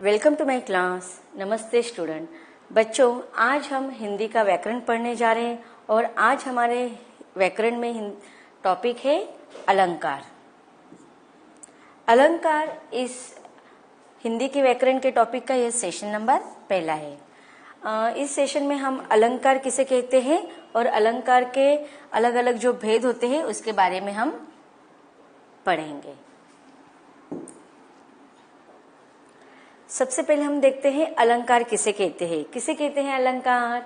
Welcome to my class. नमस्ते student. बच्चों, आज हम हिंदी का व्याकरण पढ़ने जा रहे हैं और आज हमारे व्याकरण में टॉपिक है अलंकार। अलंकार इस हिंदी के व्याकरण के टॉपिक का यह सेशन नंबर पहला है। इस सेशन में हम अलंकार किसे कहते हैं और अलंकार के अलग अलग जो भेद होते हैं उसके बारे में हम पढ़ेंगे। सबसे पहले हम देखते हैं अलंकार किसे कहते हैं। किसे कहते हैं अलंकार?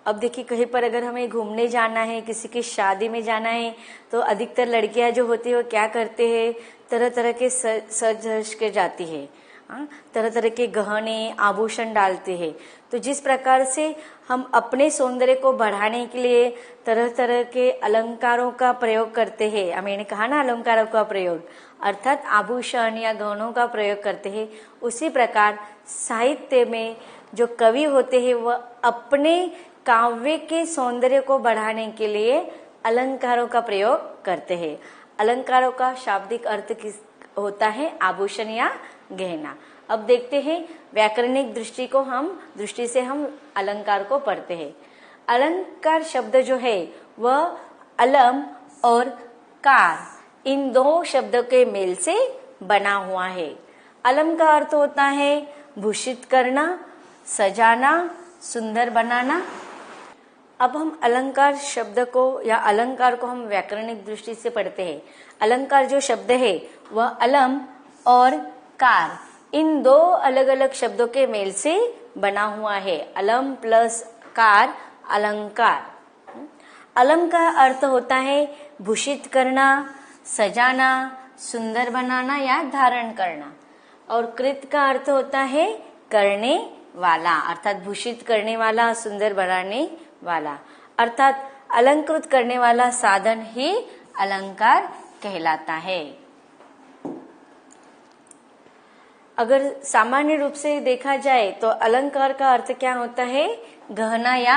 अब देखिए, कहीं पर अगर हमें घूमने जाना है, किसी की शादी में जाना है, तो अधिकतर लड़कियां जो होती है वो क्या करते हैं, तरह तरह के सज धज के जाती है, तरह तरह के गहने आभूषण डालते हैं। तो जिस प्रकार से हम अपने सौंदर्य को बढ़ाने के लिए तरह तरह के अलंकारों का प्रयोग करते हैं, मैंने कहा ना अलंकारों का प्रयोग अर्थात आभूषण या गहनों का प्रयोग करते हैं, उसी प्रकार साहित्य में जो कवि होते हैं वह अपने काव्य के सौंदर्य को बढ़ाने के लिए अलंकारों का प्रयोग करते हैं। अलंकारों का शाब्दिक अर्थ किस होता है? आभूषण या गहना। अब देखते हैं व्याकरणिक दृष्टि से हम अलंकार को पढ़ते हैं। अलंकार शब्द जो है वह अलम और कार, इन दो शब्दों के मेल से बना हुआ है। अलम का अर्थ होता है भूषित करना, सजाना, सुंदर बनाना। अब हम अलंकार शब्द को या अलंकार को हम व्याकरणिक दृष्टि से पढ़ते हैं। अलंकार जो शब्द है वह अलम और कार, इन दो अलग अलग शब्दों के मेल से बना हुआ है। अलम प्लस कार अलंकार। अलम का अर्थ होता है भूषित करना, सजाना, सुंदर बनाना या धारण करना। और कृत का अर्थ होता है करने वाला, अर्थात भूषित करने वाला, सुंदर बनाने वाला, अर्थात अलंकृत करने वाला साधन ही अलंकार कहलाता है। अगर सामान्य रूप से देखा जाए तो अलंकार का अर्थ क्या होता है? गहना या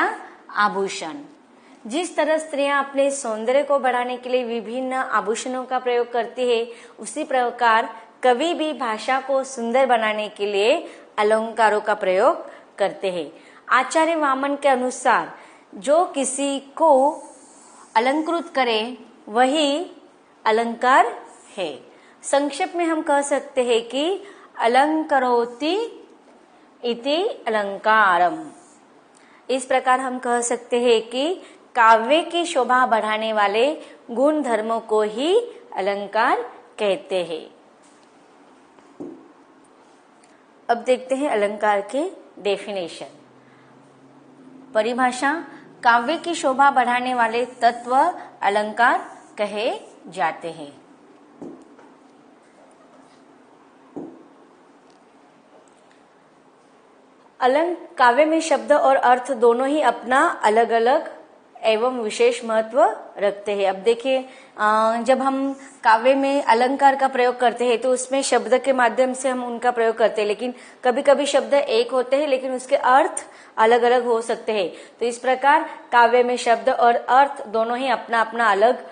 आभूषण। जिस तरह स्त्रियां अपने सौंदर्य को बढ़ाने के लिए विभिन्न आभूषणों का प्रयोग करती है, उसी प्रकार कवि भी भाषा को सुंदर बनाने के लिए अलंकारों का प्रयोग करते हैं। आचार्य वामन के अनुसार जो किसी को अलंकृत करे वही अलंकार है। संक्षेप में हम कह सकते हैं कि अलंकरोति इति अलंकारम। इस प्रकार हम कह सकते हैं कि काव्य की शोभा बढ़ाने वाले गुण धर्मों को ही अलंकार कहते हैं। अब देखते हैं अलंकार के डेफिनेशन। परिभाषा: काव्य की शोभा बढ़ाने वाले तत्व अलंकार कहे जाते हैं। काव्य में शब्द और अर्थ दोनों ही अपना अलग अलग एवं विशेष महत्व रखते हैं। अब देखिए, जब हम काव्य में अलंकार का प्रयोग करते हैं तो उसमें शब्द के माध्यम से हम उनका प्रयोग करते हैं, लेकिन कभी कभी शब्द एक होते हैं लेकिन उसके अर्थ अलग अलग हो सकते हैं। तो इस प्रकार काव्य में शब्द और अर्थ दोनों ही अपना अपना अलग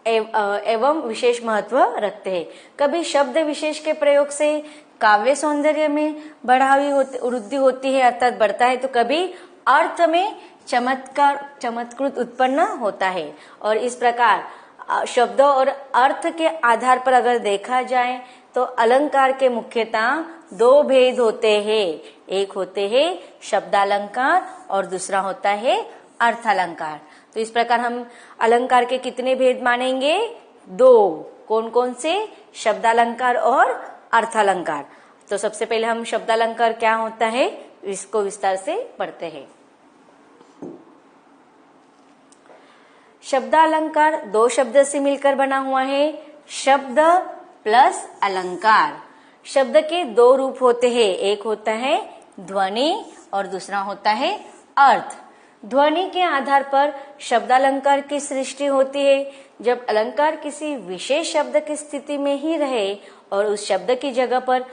एवं विशेष महत्व रखते हैं। कभी शब्द विशेष के प्रयोग से काव्य सौंदर्य में वृद्धि होती है अर्थात बढ़ता है, तो कभी अर्थ में चमत्कृत उत्पन्न होता है। और इस प्रकार शब्दों और अर्थ के आधार पर अगर देखा जाए तो अलंकार के मुख्यतः दो भेद होते हैं। एक होते हैं शब्दालंकार और दूसरा होता है अर्थालंकार। तो इस प्रकार हम अलंकार के कितने भेद मानेंगे? दो। कौन कौन से? शब्दालंकार और अर्थालंकार। तो सबसे पहले हम शब्दालंकार क्या होता है इसको विस्तार से पढ़ते हैं। शब्दालंकार दो शब्द से मिलकर बना हुआ है, शब्द प्लस अलंकार। शब्द के दो रूप होते हैं, एक होता है ध्वनि और दूसरा होता है अर्थ। ध्वनि के आधार पर शब्दालंकार की सृष्टि होती है। जब अलंकार किसी विशेष शब्द की स्थिति में ही रहे और उस शब्द की जगह पर